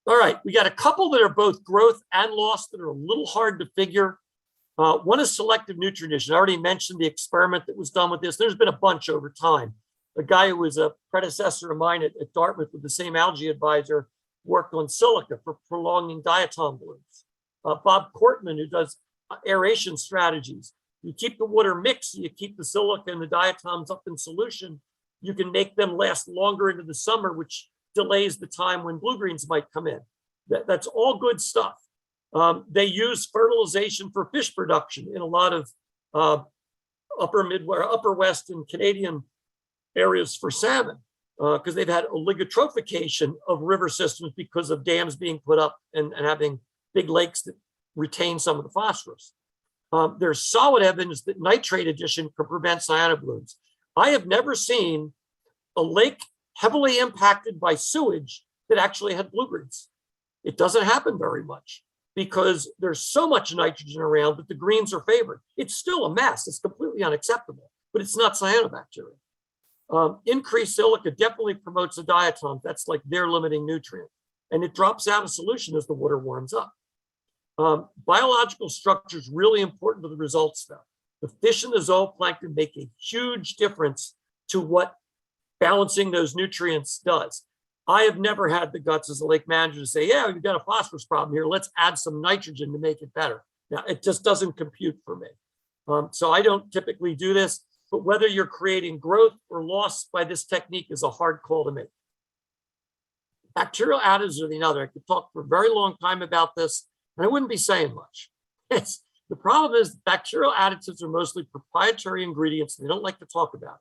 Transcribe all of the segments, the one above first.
All right, we got a couple that are both growth and loss that are a little hard to figure. One is selective nutrition. I already mentioned the experiment that was done with this. There's been a bunch over time. A guy who was a predecessor of mine at Dartmouth with the same algae advisor worked on silica for prolonging diatom blooms. Bob Cortman, who does aeration strategies. You keep the water mixed, you keep the silica and the diatoms up in solution, you can make them last longer into the summer, which delays the time when blue-greens might come in. That's all good stuff. They use fertilization for fish production in a lot of upper West and Canadian areas for salmon, because they've had oligotrophication of river systems because of dams being put up and having big lakes that retain some of the phosphorus. There's solid evidence that nitrate addition can prevent cyanoblooms. I have never seen a lake heavily impacted by sewage that actually had blue-greens. It doesn't happen very much because there's so much nitrogen around that the greens are favored. It's still a mess. It's completely unacceptable, but it's not cyanobacteria. Increased silica definitely promotes the diatom. That's like their limiting nutrient. And it drops out of solution as the water warms up. Biological structure is really important to the results, though. The fish and the zooplankton make a huge difference to what balancing those nutrients does. I have never had the guts as a lake manager to say, yeah, you've got a phosphorus problem here. Let's add some nitrogen to make it better. Now, it just doesn't compute for me. So I don't typically do this, but whether you're creating growth or loss by this technique is a hard call to make. Bacterial additives are the other. I could talk for a very long time about this, and I wouldn't be saying much. The problem is bacterial additives are mostly proprietary ingredients. They don't like to talk about it.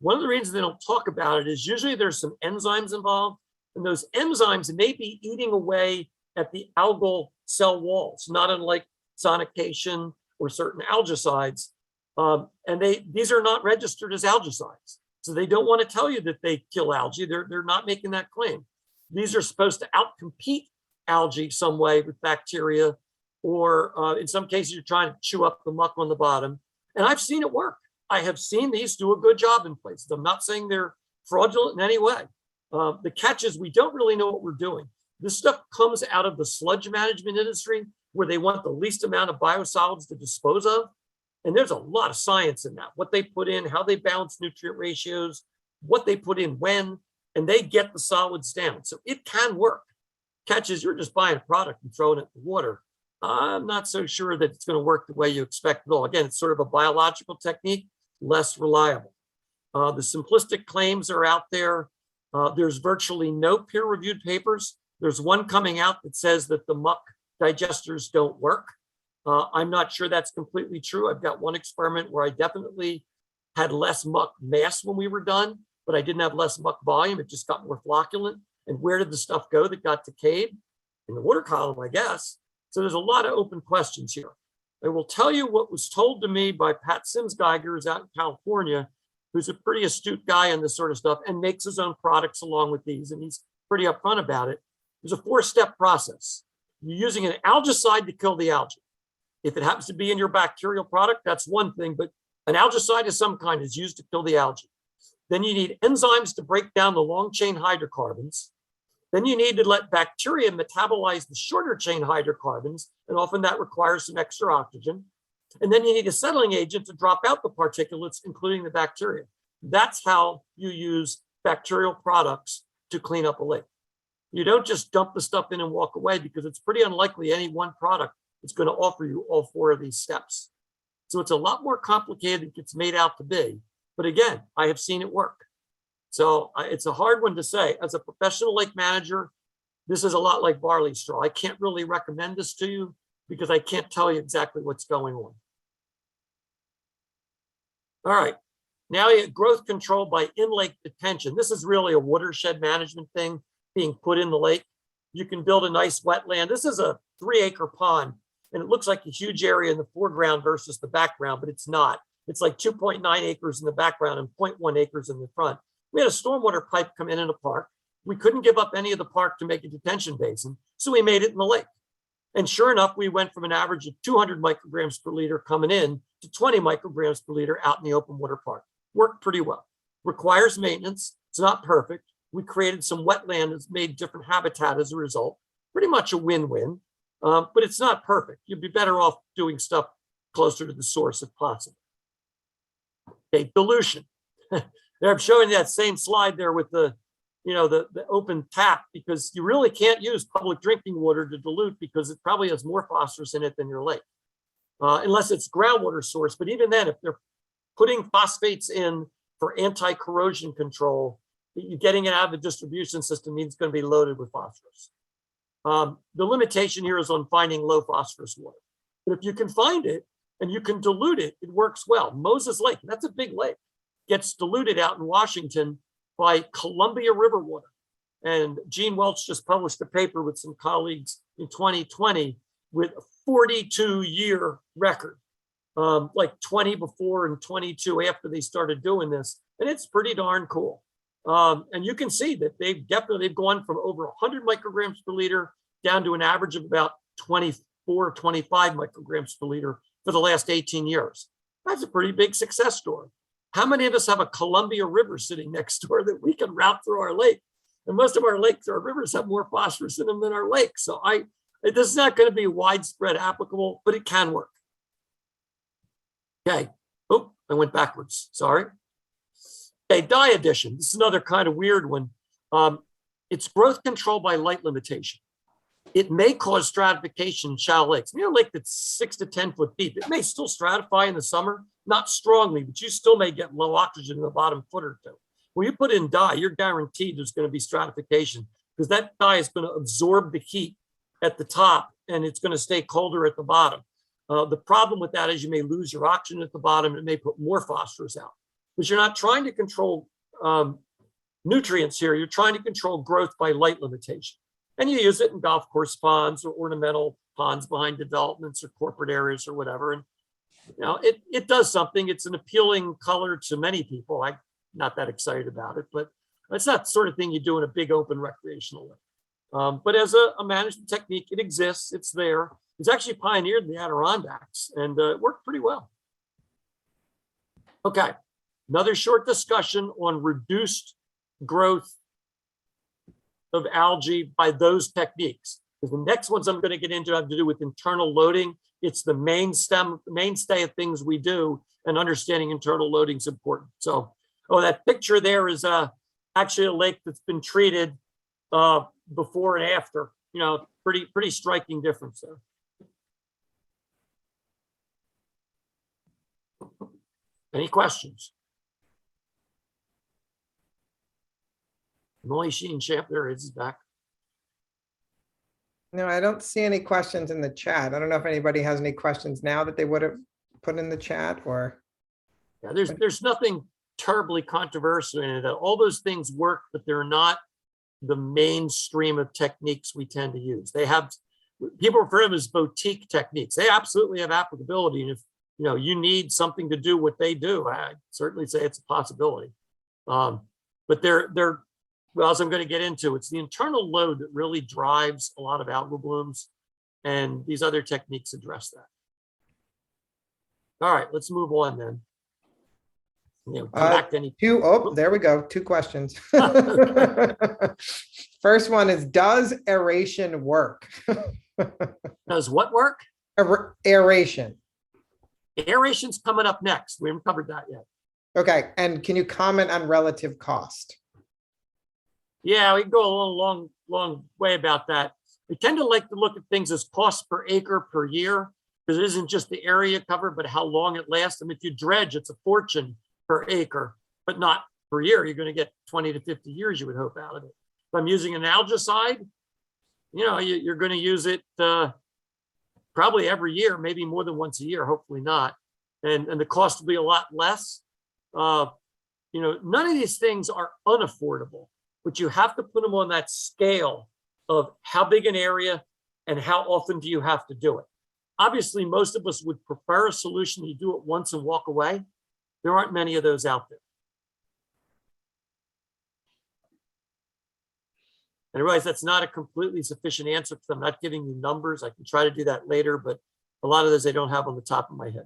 One of the reasons they don't talk about it is usually there's some enzymes involved, and those enzymes may be eating away at the algal cell walls, not unlike sonication or certain algicides. And these are not registered as algicides. So they don't want to tell you that they kill algae. They're not making that claim. These are supposed to outcompete algae some way with bacteria, or in some cases, you're trying to chew up the muck on the bottom. And I've seen it work. I have seen these do a good job in places. I'm not saying they're fraudulent in any way. The catch is we don't really know what we're doing. This stuff comes out of the sludge management industry where they want the least amount of biosolids to dispose of. And there's a lot of science in that, what they put in, how they balance nutrient ratios, what they put in when, and they get the solids down. So it can work. Catch is you're just buying a product and throwing it in the water. I'm not so sure that it's going to work the way you expect at all. Again, it's sort of a biological technique, less reliable. The simplistic claims are out there. There's virtually no peer-reviewed papers. There's one coming out that says that the muck digesters don't work. I'm not sure that's completely true. I've got one experiment where I definitely had less muck mass when we were done, but I didn't have less muck volume. It just got more flocculent. And where did the stuff go that got decayed? In the water column, I guess. So there's a lot of open questions here. I will tell you what was told to me by Pat Sims-Geiger, who's out in California, who's a pretty astute guy on this sort of stuff and makes his own products along with these. And he's pretty upfront about it. There's a 4-step process. You're using an algicide to kill the algae. If it happens to be in your bacterial product, that's one thing, but an algicide of some kind is used to kill the algae. Then you need enzymes to break down the long chain hydrocarbons. Then you need to let bacteria metabolize the shorter chain hydrocarbons, and often that requires some extra oxygen. And then you need a settling agent to drop out the particulates, including the bacteria. That's how you use bacterial products to clean up a lake. You don't just dump the stuff in and walk away, because it's pretty unlikely any one product is going to offer you all 4 of these steps. So it's a lot more complicated than it's made out to be. But again, I have seen it work. So it's a hard one to say. As a professional lake manager, this is a lot like barley straw. I can't really recommend this to you because I can't tell you exactly what's going on. All right, now you have growth control by in-lake detention. This is really a watershed management thing being put in the lake. You can build a nice wetland. This is a 3-acre pond, and it looks like a huge area in the foreground versus the background, but it's not. It's like 2.9 acres in the background and 0.1 acres in the front. We had a stormwater pipe come in a park. We couldn't give up any of the park to make a detention basin, so we made it in the lake. And sure enough, we went from an average of 200 micrograms per liter coming in to 20 micrograms per liter out in the open water park. Worked pretty well. Requires maintenance. It's not perfect. We created some wetland that's made different habitat as a result. pretty much a win-win, but it's not perfect. You'd be better off doing stuff closer to the source if possible. Okay, dilution. There, I'm showing that same slide there with the open tap, because you really can't use public drinking water to dilute because it probably has more phosphorus in it than your lake, unless it's groundwater source. But even then, if they're putting phosphates in for anti-corrosion control, you're getting it out of the distribution system means it's going to be loaded with phosphorus. The limitation here is on finding low phosphorus water. But if you can find it and you can dilute it, it works well. Moses Lake, that's a big lake, gets diluted out in Washington by Columbia River water. And Gene Welch just published a paper with some colleagues in 2020 with a 42-year record, like 20 before and 22 after they started doing this. And it's pretty darn cool. And you can see that they've gone from over 100 micrograms per liter down to an average of about 24, 25 micrograms per liter for the last 18 years. That's a pretty big success story. How many of us have a Columbia River sitting next door that we can route through our lake? And most of our lakes, our rivers have more phosphorus in them than our lakes. So this is not going to be widespread applicable, but it can work. Okay. Oh, I went backwards. Sorry. Okay, dye addition. This is another kind of weird one. It's growth control by light limitation. It may cause stratification in shallow lakes. A lake that's 6 to 10 foot deep, it may still stratify in the summer, not strongly, but you still may get low oxygen in the bottom foot or two. When you put in dye, you're guaranteed there's going to be stratification, because that dye is going to absorb the heat at the top and it's going to stay colder at the bottom. The problem with that is you may lose your oxygen at the bottom and it may put more phosphorus out. Because you're not trying to control nutrients here, you're trying to control growth by light limitation. And you use it in golf course ponds or ornamental ponds behind developments or corporate areas or whatever. And it does something. It's an appealing color to many people. I'm not that excited about it, but it's not the sort of thing you do in a big open recreational lake. But as a management technique, it exists, it's there. It's actually pioneered in the Adirondacks, and it worked pretty well. Okay, another short discussion on reduced growth of algae by those techniques. Because the next ones I'm going to get into have to do with internal loading. It's the mainstay of things we do, and understanding internal loading is important. So, that picture there is actually a lake that's been treated before and after. Pretty striking difference there. Any questions? Molly Sheen Champ, there is back. No, I don't see any questions in the chat. I don't know if anybody has any questions now that they would have put in the chat, or. Yeah, there's nothing terribly controversial in it. All those things work, but they're not the mainstream of techniques we tend to use. People refer to them as boutique techniques. They absolutely have applicability. And if you need something to do what they do, I certainly say it's a possibility. But well, as I'm going to get into, it's the internal load that really drives a lot of algal blooms, and these other techniques address that. All right, let's move on then. Come back to any. There we go. 2 questions. First one is, does aeration work? Does what work? Aeration. Aeration's coming up next. We haven't covered that yet. Okay, and can you comment on relative cost? Yeah, we can go a long way about that. We tend to like to look at things as cost per acre per year, because it isn't just the area covered, but how long it lasts. I mean, if you dredge, it's a fortune per acre, but not per year. You're going to get 20 to 50 years, you would hope, out of it. If I'm using an algicide, you're going to use it probably every year, maybe more than once a year, hopefully not. And the cost will be a lot less. None of these things are unaffordable, but you have to put them on that scale of how big an area and how often do you have to do it. Obviously, most of us would prefer a solution you do it once and walk away. There aren't many of those out there. And I realize that's not a completely sufficient answer, because I'm not giving you numbers. I can try to do that later, but a lot of those I don't have on the top of my head.